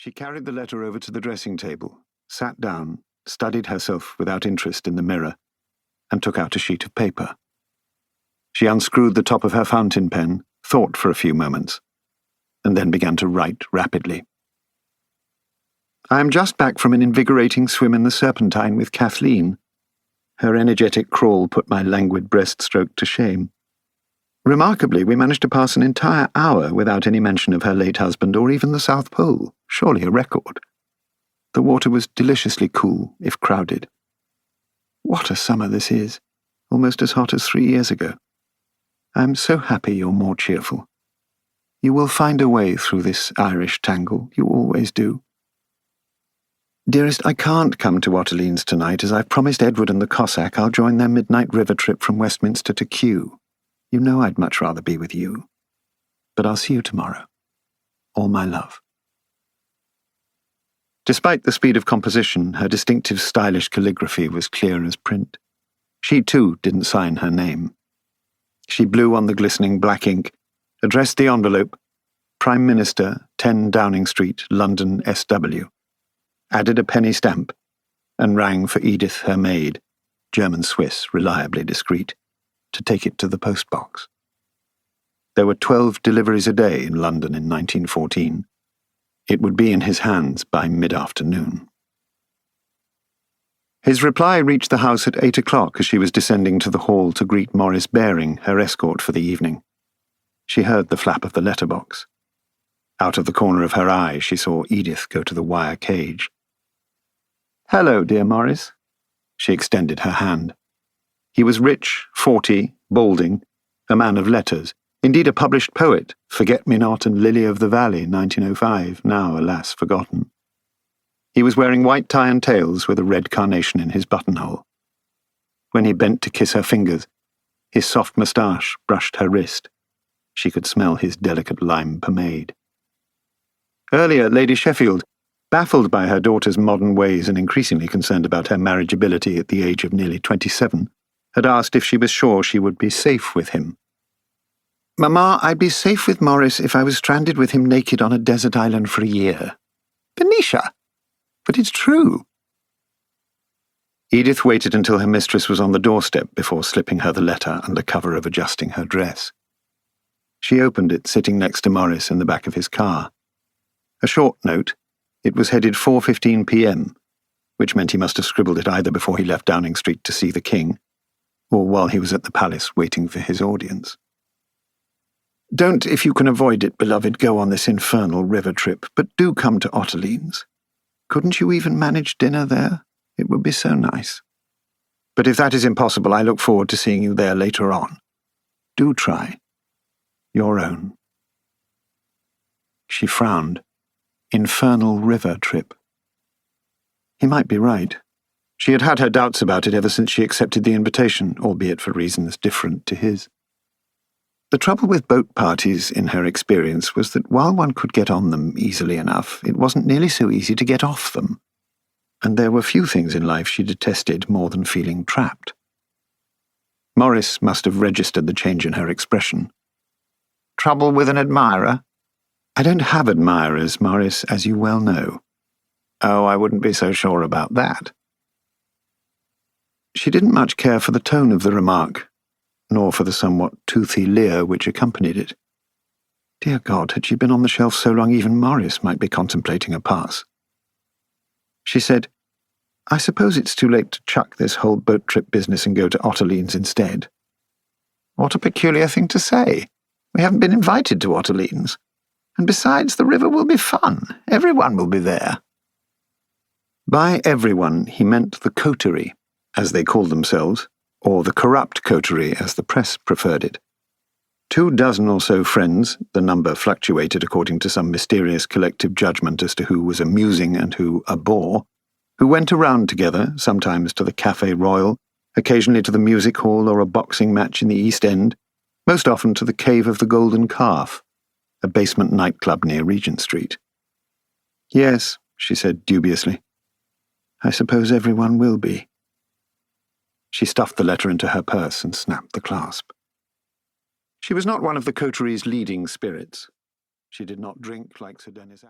She carried the letter over to the dressing table, sat down, studied herself without interest in the mirror, and took out a sheet of paper. She unscrewed the top of her fountain pen, thought for a few moments, and then began to write rapidly. I am just back from an invigorating swim in the Serpentine with Kathleen. Her energetic crawl put my languid breaststroke to shame. Remarkably, we managed to pass an entire hour without any mention of her late husband or even the South Pole, surely a record. The water was deliciously cool, if crowded. What a summer this is, almost as hot as 3 years ago. I am so happy you're more cheerful. You will find a way through this Irish tangle, you always do. Dearest, I can't come to Otterleen's tonight, as I've promised Edward and the Cossack I'll join their midnight river trip from Westminster to Kew. You know I'd much rather be with you. But I'll see you tomorrow. All my love. Despite the speed of composition, her distinctive stylish calligraphy was clear as print. She, too, didn't sign her name. She blew on the glistening black ink, addressed the envelope, Prime Minister, 10 Downing Street, London, SW, added a penny stamp, and rang for Edith, her maid, German-Swiss, reliably discreet, to take it to the postbox. There were 12 deliveries a day in London in 1914. It would be in his hands by mid-afternoon. His reply reached the house at 8 o'clock as she was descending to the hall to greet Maurice Baring, her escort for the evening. She heard the flap of the letterbox. Out of the corner of her eye, she saw Edith go to the wire cage. "Hello, dear Maurice." She extended her hand. He was rich, 40, balding, a man of letters, indeed a published poet, Forget-Me-Not and Lily of the Valley, 1905, now, alas, forgotten. He was wearing white tie and tails with a red carnation in his buttonhole. When he bent to kiss her fingers, his soft moustache brushed her wrist. She could smell his delicate lime pomade. Earlier, Lady Sheffield, baffled by her daughter's modern ways and increasingly concerned about her marriageability at the age of nearly 27, had asked if she was sure she would be safe with him. "Mamma, I'd be safe with Maurice if I was stranded with him naked on a desert island for a year." "Venetia! But it's true." Edith waited until her mistress was on the doorstep before slipping her the letter under cover of adjusting her dress. She opened it, sitting next to Maurice in the back of his car. A short note. It was headed 4:15 p.m., which meant he must have scribbled it either before he left Downing Street to see the King, or while he was at the palace waiting for his audience. "Don't, if you can avoid it, beloved, go on this infernal river trip, but do come to Otterleen's. Couldn't you even manage dinner there? It would be so nice. But if that is impossible, I look forward to seeing you there later on. Do try. Your own." She frowned. Infernal river trip. He might be right. She had had her doubts about it ever since she accepted the invitation, albeit for reasons different to his. The trouble with boat parties, in her experience, was that while one could get on them easily enough, it wasn't nearly so easy to get off them. And there were few things in life she detested more than feeling trapped. Maurice must have registered the change in her expression. "Trouble with an admirer?" "I don't have admirers, Maurice, as you well know." "Oh, I wouldn't be so sure about that." She didn't much care for the tone of the remark, nor for the somewhat toothy leer which accompanied it. Dear God, had she been on the shelf so long even Maurice might be contemplating a pass. She said, "I suppose it's too late to chuck this whole boat trip business and go to Otterleen's instead." "What a peculiar thing to say. We haven't been invited to Otterleen's. And besides, the river will be fun. Everyone will be there." By everyone, he meant the coterie, as they called themselves, or the corrupt coterie, as the press preferred it. 24 or so friends, the number fluctuated according to some mysterious collective judgment as to who was amusing and who a bore, who went around together, sometimes to the Café Royal, occasionally to the music hall or a boxing match in the East End, most often to the Cave of the Golden Calf, a basement nightclub near Regent Street. "Yes," she said dubiously. "I suppose everyone will be." She stuffed the letter into her purse and snapped the clasp. She was not one of the coterie's leading spirits. She did not drink like Sir Denis.